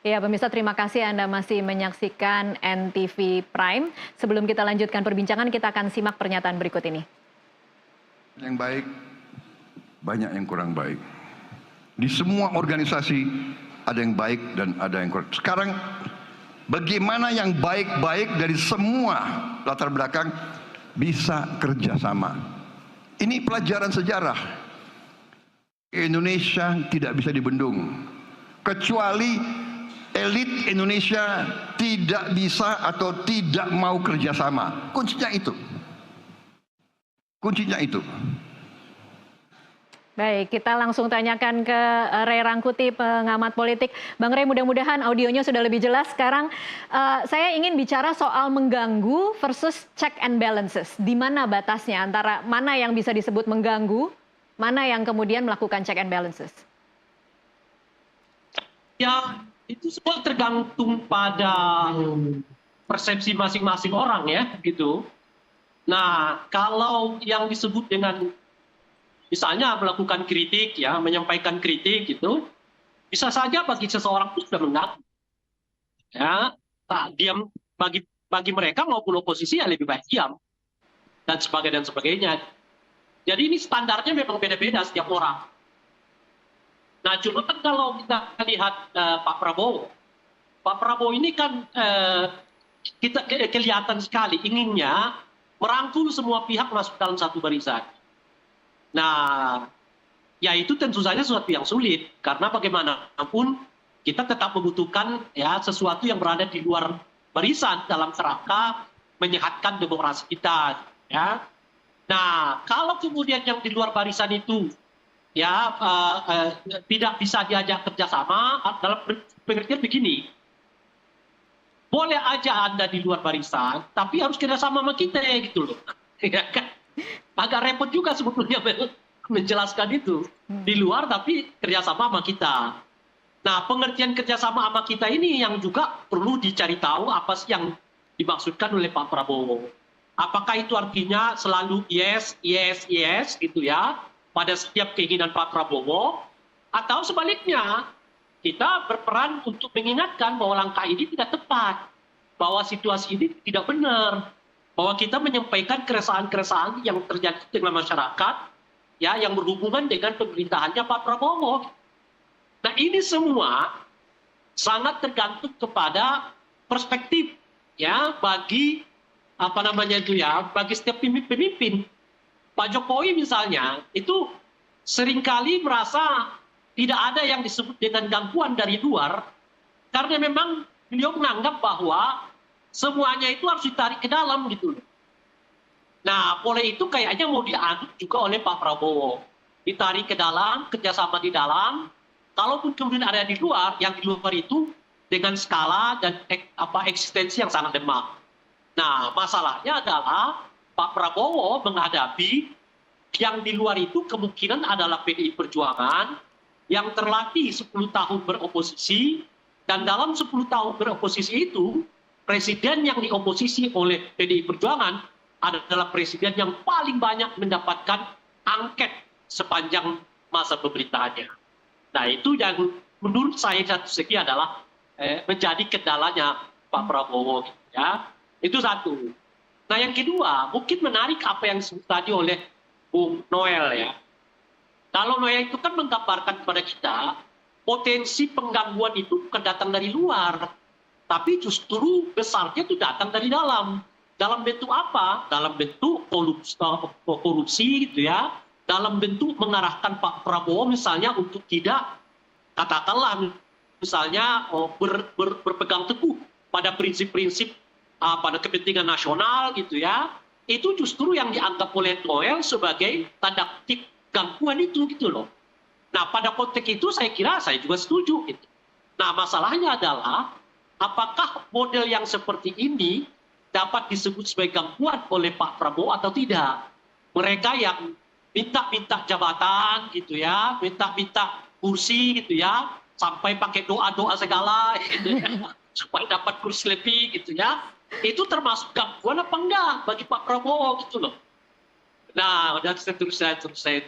Ya, pemirsa, terima kasih Anda masih menyaksikan NTV Prime. Sebelum kita lanjutkan perbincangan, kita akan simak pernyataan berikut ini. Yang baik, banyak yang kurang baik. Di semua organisasi ada yang baik dan ada yang kurang. Sekarang bagaimana yang baik-baik dari semua latar belakang bisa kerjasama. Ini pelajaran sejarah. Indonesia tidak bisa dibendung. Kecuali elit Indonesia tidak bisa atau tidak mau kerjasama. Kuncinya itu. Kuncinya itu. Baik, kita langsung tanyakan ke Ray Rangkuti, pengamat politik. Bang Ray, mudah-mudahan audionya sudah lebih jelas. Sekarang saya ingin bicara soal mengganggu versus check and balances. Di mana batasnya antara mana yang bisa disebut mengganggu, mana yang kemudian melakukan check and balances? Ya, itu semua tergantung pada persepsi masing-masing orang ya, gitu. Nah, kalau yang disebut dengan misalnya melakukan kritik, ya, menyampaikan kritik gitu, bisa saja bagi seseorang itu sudah mengganggu. Ya, diam bagi mereka maupun oposisi ya lebih baik diam dan sebagainya. Jadi ini standarnya memang beda-beda setiap orang. Nah, cuma kan kalau kita lihat Pak Prabowo ini kan kita kelihatan sekali inginnya merangkul semua pihak masuk dalam satu barisan. Nah, ya itu tentu saja sesuatu yang sulit karena bagaimanapun kita tetap membutuhkan ya sesuatu yang berada di luar barisan dalam kerangka menyehatkan demokrasi kita. Ya. Nah, kalau kemudian yang di luar barisan itu ya tidak bisa diajak kerjasama dalam pengertian begini, boleh aja Anda di luar barisan, tapi harus kerjasama sama kita gitu loh. Ya kan? Agak repot juga sebetulnya menjelaskan itu. Di luar tapi kerjasama sama kita. Nah, pengertian kerjasama sama kita ini yang juga perlu dicari tahu apa sih yang dimaksudkan oleh Pak Prabowo. Apakah itu artinya selalu yes gitu ya, pada setiap keinginan Pak Prabowo, atau sebaliknya, kita berperan untuk mengingatkan bahwa langkah ini tidak tepat, bahwa situasi ini tidak benar, bahwa kita menyampaikan keresahan-keresahan yang terjadi dengan masyarakat, ya, yang berhubungan dengan pemerintahannya Pak Prabowo. Nah, ini semua sangat tergantung kepada perspektif, ya, bagi bagi setiap pemimpin. Pak Jokowi misalnya itu seringkali merasa tidak ada yang disebut dengan gangguan dari luar, karena memang beliau menganggap bahwa semuanya itu harus ditarik ke dalam gitu. Nah, oleh itu kayaknya mau diaduk juga oleh Pak Prabowo. Ditarik ke dalam, kerjasama di dalam, kalaupun kemudian ada di luar, yang di luar itu dengan skala dan eksistensi yang sangat lemah. Nah, masalahnya adalah Pak Prabowo menghadapi yang di luar itu kemungkinan adalah PDI Perjuangan yang terlatih 10 tahun beroposisi, dan dalam 10 tahun beroposisi itu, presiden yang dioposisi oleh PDI Perjuangan adalah presiden yang paling banyak mendapatkan angket sepanjang masa pemerintahannya. Nah, itu yang menurut saya satu segi adalah menjadi kendalanya Pak Prabowo. Ya. Itu satu. Nah, yang kedua, mungkin menarik apa yang disebut tadi oleh Bung Noel ya. Kalau Noel itu kan menggambarkan kepada kita potensi penggangguan itu bukan datang dari luar, tapi justru besarnya itu datang dari dalam. Dalam bentuk apa? Dalam bentuk korupsi gitu ya. Dalam bentuk mengarahkan Pak Prabowo misalnya untuk tidak, katakanlah misalnya berpegang teguh pada prinsip-prinsip pada kepentingan nasional gitu ya. Itu justru yang dianggap oleh Noel sebagai tanda petik gangguan itu gitu loh. Nah, pada konteks itu saya kira saya juga setuju gitu. Nah, masalahnya adalah apakah model yang seperti ini dapat disebut sebagai gangguan oleh Pak Prabowo atau tidak. Mereka yang minta-minta jabatan gitu ya, minta-minta kursi gitu ya, sampai pakai doa-doa segala gitu ya, supaya dapat kursi lebih gitu ya. Itu termasuk gangguan apa enggak bagi Pak Prabowo gitu loh. Nah, dan seterusnya.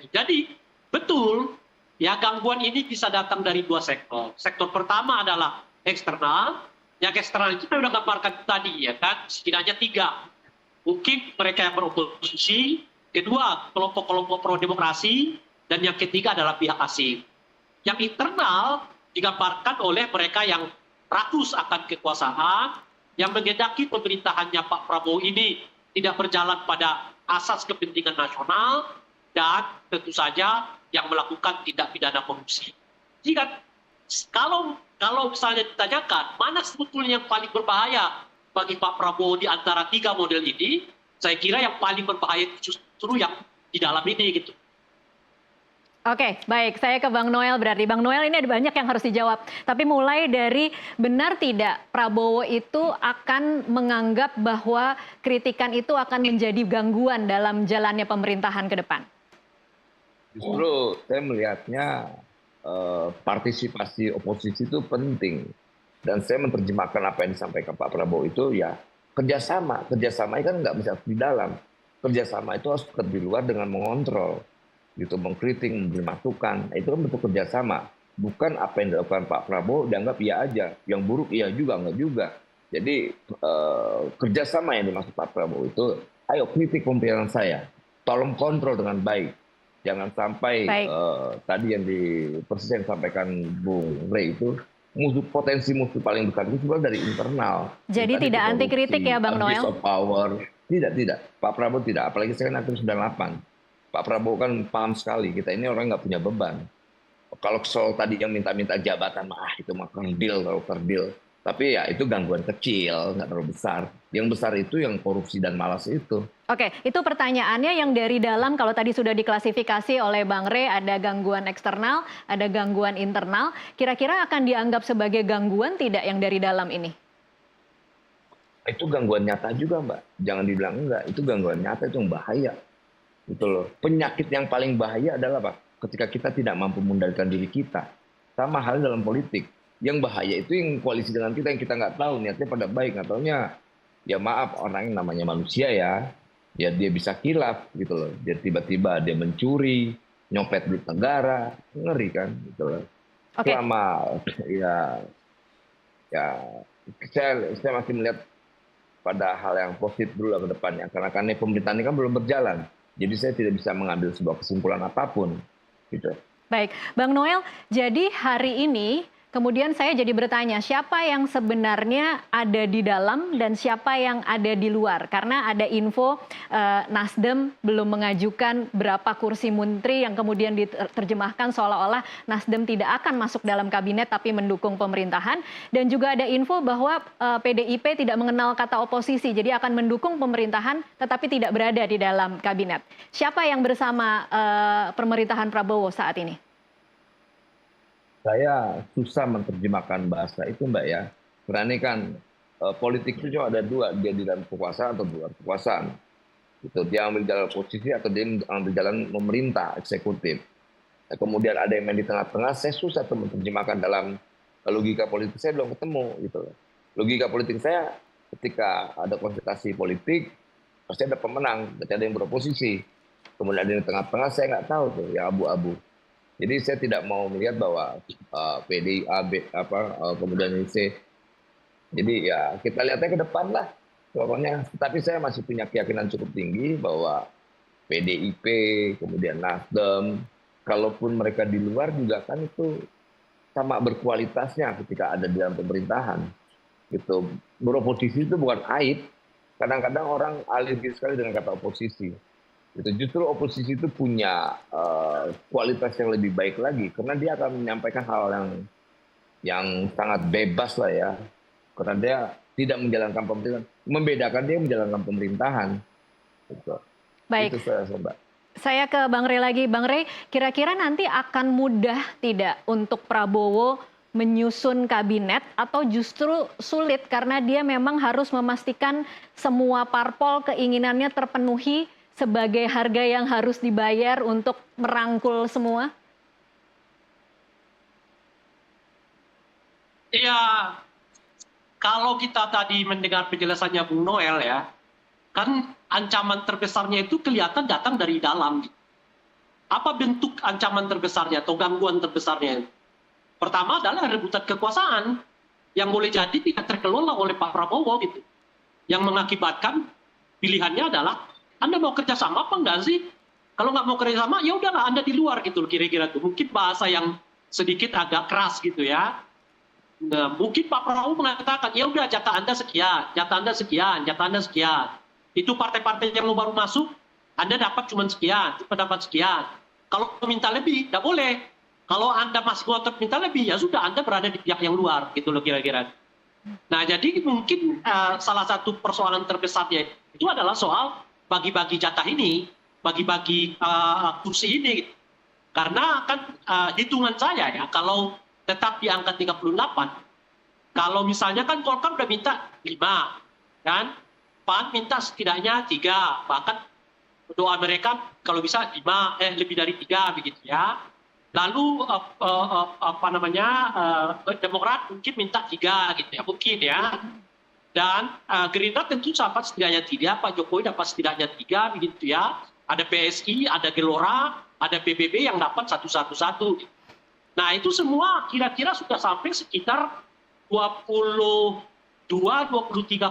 Jadi betul ya, gangguan ini bisa datang dari dua sektor. Sektor pertama adalah eksternal. Yang eksternal itu saya sudah gambarkan tadi ya kan, setidaknya 3. Mungkin mereka yang beroposisi, kedua kelompok-kelompok pro demokrasi, dan yang ketiga adalah pihak asing. Yang internal digambarkan oleh mereka yang rakus akan kekuasaan, yang menghendaki pemerintahannya Pak Prabowo ini tidak berjalan pada asas kepentingan nasional, dan tentu saja yang melakukan tindak pidana korupsi. Jika kalau misalnya ditanyakan mana sebetulnya yang paling berbahaya bagi Pak Prabowo di antara 3 model ini, saya kira yang paling berbahaya itu justru yang di dalam ini gitu. Oke, baik. Saya ke Bang Noel berarti. Bang Noel, ini ada banyak yang harus dijawab. Tapi mulai dari benar tidak Prabowo itu akan menganggap bahwa kritikan itu akan menjadi gangguan dalam jalannya pemerintahan ke depan? Justru saya melihatnya partisipasi oposisi itu penting. Dan saya menerjemahkan apa yang disampaikan Pak Prabowo itu ya kerjasama. Kerjasama kan nggak bisa di dalam. Kerjasama itu harus di luar dengan mengontrol, gitu, mengkritik, memberi masukan. Itu kan bentuk kerjasama. Bukan apa yang dilakukan Pak Prabowo dianggap iya aja. Yang buruk iya juga, enggak juga. Jadi kerjasama yang dimaksud Pak Prabowo itu, ayo kritik pemerintahan saya. Tolong kontrol dengan baik. Jangan sampai tadi yang persis yang disampaikan Bung Rey itu, potensi musuh paling besar itu sebenarnya dari internal. Jadi tidak anti kritik ya Bang Noel? Abuse of power. Tidak. Pak Prabowo tidak. Apalagi saya kan aktif 98. Pak Prabowo kan paham sekali, kita ini orang nggak punya beban. Kalau soal tadi yang minta-minta jabatan, itu mah kerdil kalau kerdil. Tapi ya itu gangguan kecil, nggak terlalu besar. Yang besar itu yang korupsi dan malas itu. Oke, itu pertanyaannya yang dari dalam, kalau tadi sudah diklasifikasi oleh Bang Rey, ada gangguan eksternal, ada gangguan internal. Kira-kira akan dianggap sebagai gangguan tidak yang dari dalam ini? Itu gangguan nyata juga, Mbak. Jangan dibilang enggak, itu gangguan nyata, itu yang bahaya. Gitu loh. Penyakit yang paling bahaya adalah apa? Ketika kita tidak mampu mengendalikan diri kita. Sama halnya dalam politik. Yang bahaya itu yang koalisi dengan kita yang kita nggak tahu niatnya pada baik, nggak taunya ya maaf, orang yang namanya manusia ya dia bisa kilaf gitu loh. Dia tiba-tiba dia mencuri, nyopet duit negara, ngeri kan gitu loh. Oke. Selama ya saya masih melihat pada hal yang positif dulu ke depannya, karena pemerintahan ini kan belum berjalan. Jadi saya tidak bisa mengambil sebuah kesimpulan apapun. Gitu. Baik, Bang Noel, jadi hari ini kemudian saya jadi bertanya, siapa yang sebenarnya ada di dalam dan siapa yang ada di luar? Karena ada info Nasdem belum mengajukan berapa kursi menteri yang kemudian diterjemahkan seolah-olah Nasdem tidak akan masuk dalam kabinet tapi mendukung pemerintahan. Dan juga ada info bahwa PDIP tidak mengenal kata oposisi, jadi akan mendukung pemerintahan tetapi tidak berada di dalam kabinet. Siapa yang bersama pemerintahan Prabowo saat ini? Saya susah menerjemahkan bahasa itu, Mbak ya. Karena ini kan politik itu cuma ada 2, dia di dalam kekuasaan atau di luar kekuasaan. Gitu. Dia ambil jalan posisi atau dia ambil jalan memerintah, eksekutif. Nah, kemudian ada yang main di tengah-tengah, saya susah menerjemahkan dalam logika politik, saya belum ketemu. Gitu. Logika politik saya ketika ada kontestasi politik, pasti ada pemenang, berarti ada yang beroposisi. Kemudian ada yang di tengah-tengah, saya nggak tahu tuh, yang abu-abu. Jadi saya tidak mau melihat bahwa PDI, kemudian IC. Jadi ya kita lihatnya ke depan lah. Pokoknya, tapi saya masih punya keyakinan cukup tinggi bahwa PDIP, kemudian Nasdem, kalaupun mereka di luar juga kan itu sama berkualitasnya ketika ada di dalam pemerintahan. Gitu. Beroposisi itu bukan aib. Kadang-kadang orang alergi sekali dengan kata oposisi. Itu justru oposisi itu punya kualitas yang lebih baik lagi karena dia akan menyampaikan hal yang sangat bebas lah ya, karena dia tidak menjalankan pemerintahan, membedakan dia menjalankan pemerintahan. Gitu. Baik. Itu saya, Mbak. Saya ke Bang Rey lagi. Bang Rey, kira-kira nanti akan mudah tidak untuk Prabowo menyusun kabinet atau justru sulit karena dia memang harus memastikan semua parpol keinginannya terpenuhi sebagai harga yang harus dibayar untuk merangkul semua? Iya, kalau kita tadi mendengar penjelasannya Bung Noel ya, kan ancaman terbesarnya itu kelihatan datang dari dalam. Apa bentuk ancaman terbesarnya atau gangguan terbesarnya? Pertama adalah rebutan kekuasaan. yang boleh jadi tidak terkelola oleh Pak Prabowo gitu. Yang mengakibatkan pilihannya adalah Anda mau kerjasama apa enggak sih? Kalau nggak mau kerjasama, ya udahlah Anda di luar gitu kira-kira tuh. Mungkin bahasa yang sedikit agak keras gitu ya. Nah, mungkin Pak Prabowo mengatakan, ya udah jatah Anda sekian, jatah Anda sekian, jatah Anda sekian. Itu partai-partai yang baru masuk, Anda dapat cuma sekian, dapat sekian. Kalau minta lebih, tidak boleh. Kalau Anda masih ngotot minta lebih, ya sudah Anda berada di pihak yang luar, gitu loh kira-kira. Nah, jadi mungkin salah satu persoalan terbesarnya itu adalah soal bagi-bagi jatah ini, bagi-bagi kursi ini. Karena kan hitungan saya ya, kalau tetap di angka 38, kalau misalnya kan Golkar udah minta 5, kan? PAN minta setidaknya 3, bahkan doa mereka kalau bisa 5, lebih dari 3 begitu ya. Lalu Demokrat mungkin minta 3 gitu ya, mungkin ya. Dan Gerindra tentu dapat setidaknya 3, Pak Jokowi dapat setidaknya 3 begitu ya. Ada PSI, ada Gelora, ada PBB yang dapat 111. Nah itu semua kira-kira sudah sampai sekitar 22-23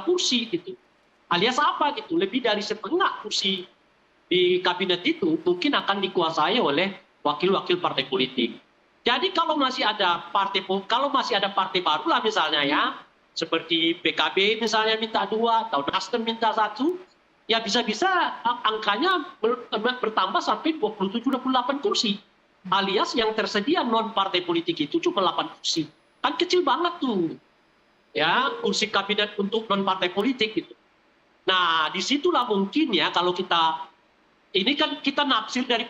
kursi gitu. Alias apa gitu, lebih dari setengah kursi di kabinet itu mungkin akan dikuasai oleh wakil-wakil partai politik. Jadi kalau masih ada partai baru lah misalnya ya, seperti PKB misalnya minta 2 atau Nasdem minta 1, ya bisa-bisa angkanya bertambah sampai 27-28 kursi. Alias yang tersedia non partai politik itu cuma 8 kursi. Kan kecil banget tuh. Ya, kursi kabinet untuk non partai politik gitu. Nah, disitulah mungkin ya kalau ini kan kita nafsir dari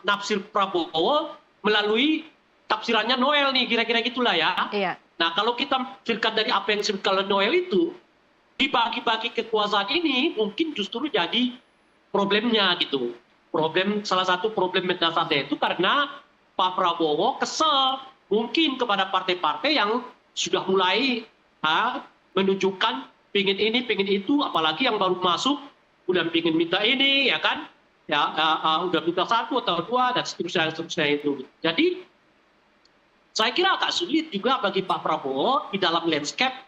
nafsir Prabowo melalui tafsirannya Noel nih, kira-kira gitulah ya. Iya. Nah, kalau kita tafsirkan dari apa yang disebutkan oleh Noel itu, dibagi-bagi kekuasaan ini mungkin justru jadi problemnya gitu. Salah satu problem mendasarnya itu karena Pak Prabowo kesel mungkin kepada partai-partai yang sudah mulai menunjukkan pingin ini, pingin itu, apalagi yang baru masuk udah pingin minta ini, ya kan? Ya, udah minta 1 atau 2 dan seterusnya itu. Jadi saya kira agak sulit juga bagi Pak Prabowo di dalam landscape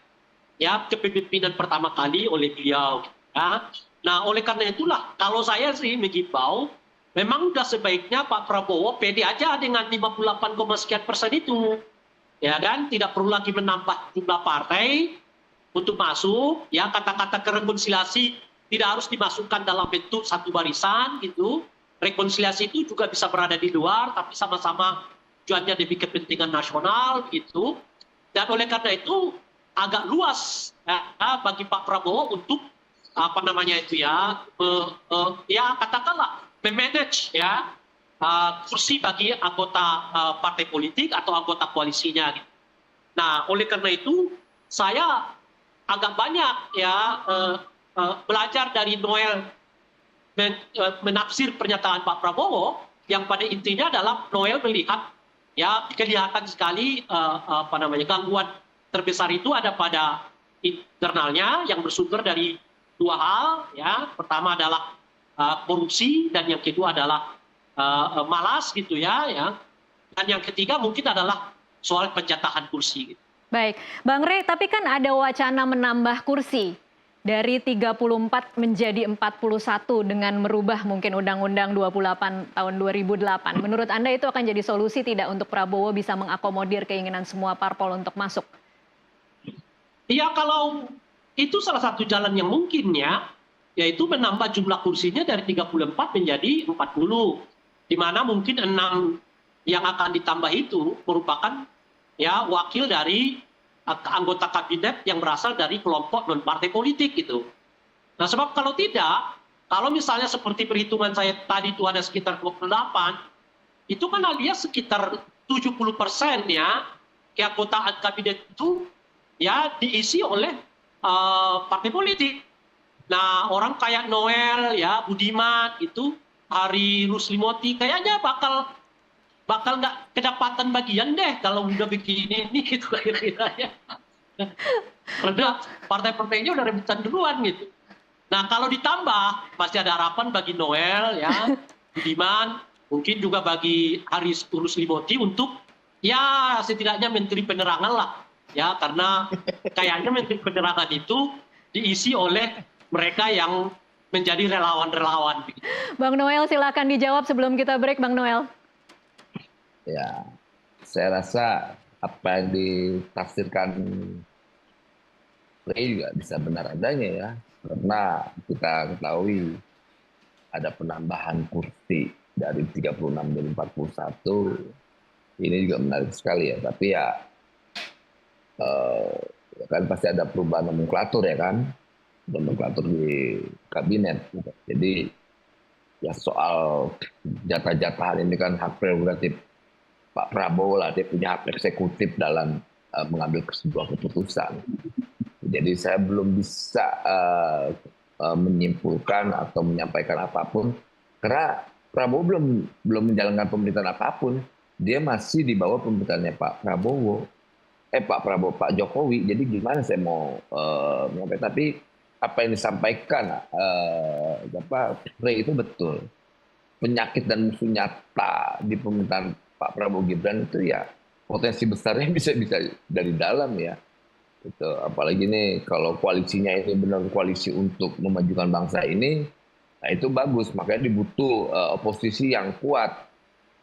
ya kepemimpinan pertama kali oleh beliau. Ya. Nah, oleh karena itulah kalau saya sih mengimbau, memang sudah sebaiknya Pak Prabowo pede aja dengan 58, sekian persen itu. Ya kan, tidak perlu lagi menambah jumlah partai untuk masuk, ya kata-kata rekonsiliasi tidak harus dimasukkan dalam bentuk satu barisan gitu. Rekonsiliasi itu juga bisa berada di luar, tapi sama-sama tujuannya demi kepentingan nasional gitu. Dan oleh karena itu agak luas ya, bagi Pak Prabowo untuk ya katakanlah memanage ya kursi bagi anggota partai politik atau anggota koalisinya. Gitu. Nah, oleh karena itu saya agak banyak ya belajar dari Noel menafsir pernyataan Pak Prabowo yang pada intinya adalah Noel melihat ya kelihatan sekali gangguan terbesar itu ada pada internalnya yang bersumber dari 2 hal ya. Pertama adalah korupsi dan yang kedua adalah malas gitu ya. Dan yang ketiga mungkin adalah soal penjatahan kursi. Gitu. Baik, Bang Rey, tapi kan ada wacana menambah kursi dari 34 menjadi 41 dengan merubah mungkin Undang-Undang 28 tahun 2008. Menurut Anda itu akan jadi solusi tidak untuk Prabowo bisa mengakomodir keinginan semua parpol untuk masuk? Iya, kalau itu salah satu jalan yang mungkin ya, yaitu menambah jumlah kursinya dari 34 menjadi 40. Di mana mungkin 6 yang akan ditambah itu merupakan ya wakil dari anggota kabinet yang berasal dari kelompok non partai politik gitu. Nah, sebab kalau tidak, kalau misalnya seperti perhitungan saya tadi itu ada sekitar 28, itu kan alias sekitar 70% ya keanggotaan kabinet itu ya diisi oleh partai politik. Nah, orang kayak Noel ya, Budiman itu, Hari Ruslimoti kayaknya bakal nggak kedapatan bagian deh kalau udah begini nih gitu kira-kira ya. Karena partai-partainya udah rebutan duluan gitu. Nah, kalau ditambah masih ada harapan bagi Noel ya, Budiman, mungkin juga bagi Hari Ruslimoti untuk ya setidaknya menteri penerangan lah ya, karena kayaknya Menteri Penerangan itu diisi oleh mereka yang menjadi relawan-relawan. Bang Noel silakan dijawab sebelum kita break, Bang Noel. Ya, saya rasa apa yang ditafsirkan Ray juga bisa benar adanya ya, karena kita ketahui ada penambahan kursi dari 36 menjadi 41. Ini juga menarik sekali ya, tapi ya kan pasti ada perubahan nomenklatur ya kan, nomenklatur di kabinet. Jadi ya soal jatah-jatahan ini kan hak prerogatif Pak Prabowo lah, dia punya hak eksekutif dalam mengambil sebuah keputusan. Jadi saya belum bisa menyimpulkan atau menyampaikan apapun karena Prabowo belum menjalankan pemerintahan apapun. Dia masih di bawah pemerintahannya Pak Jokowi. Jadi gimana saya mau menyampaikan? Tapi apa yang disampaikan Ray itu betul. Penyakit dan musuh nyata di pemerintahan Pak Prabowo Gibran itu ya potensi besarnya bisa dari dalam ya. Gitu. Apalagi nih kalau koalisinya ini benar koalisi untuk memajukan bangsa ini, nah itu bagus. Makanya dibutuh oposisi yang kuat.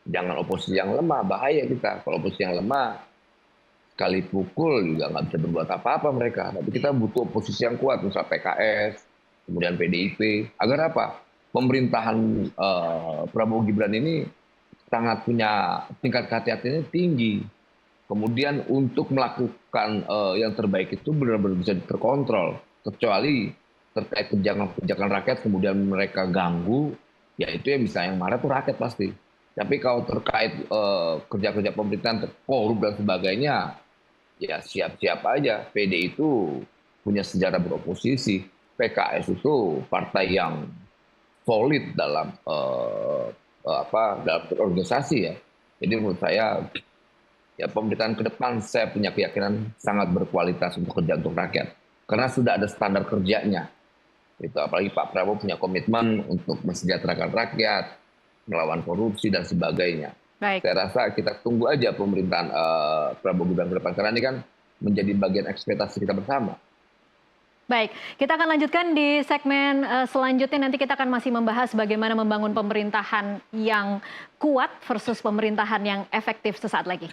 Jangan oposisi yang lemah, bahaya kita. Kalau oposisi yang lemah, sekali pukul juga nggak bisa berbuat apa-apa mereka. Tapi kita butuh oposisi yang kuat, misal PKS, kemudian PDIP. Agar apa? Pemerintahan Prabowo Gibran ini sangat punya tingkat kehati-hatiannya tinggi. Kemudian untuk melakukan yang terbaik itu benar-benar bisa terkontrol. Kecuali terkait kebijakan rakyat kemudian mereka ganggu, ya itu yang bisa yang marah tuh rakyat pasti. Tapi kalau terkait kerja-kerja pemerintahan, korup dan sebagainya, ya siap-siap aja. PD itu punya sejarah beroposisi. PKS itu partai yang solid dalam dalam organisasi ya. Jadi menurut saya ya pemerintahan ke depan saya punya keyakinan sangat berkualitas untuk kerja untuk rakyat. Karena sudah ada standar kerjanya. Itu apalagi Pak Prabowo punya komitmen untuk mensejahterakan rakyat, melawan korupsi dan sebagainya. Baik. Saya rasa kita tunggu aja pemerintahan Prabowo Gibran ke depan karena ini kan menjadi bagian ekspektasi kita bersama. Baik, kita akan lanjutkan di segmen selanjutnya. Nanti kita akan masih membahas bagaimana membangun pemerintahan yang kuat versus pemerintahan yang efektif sesaat lagi.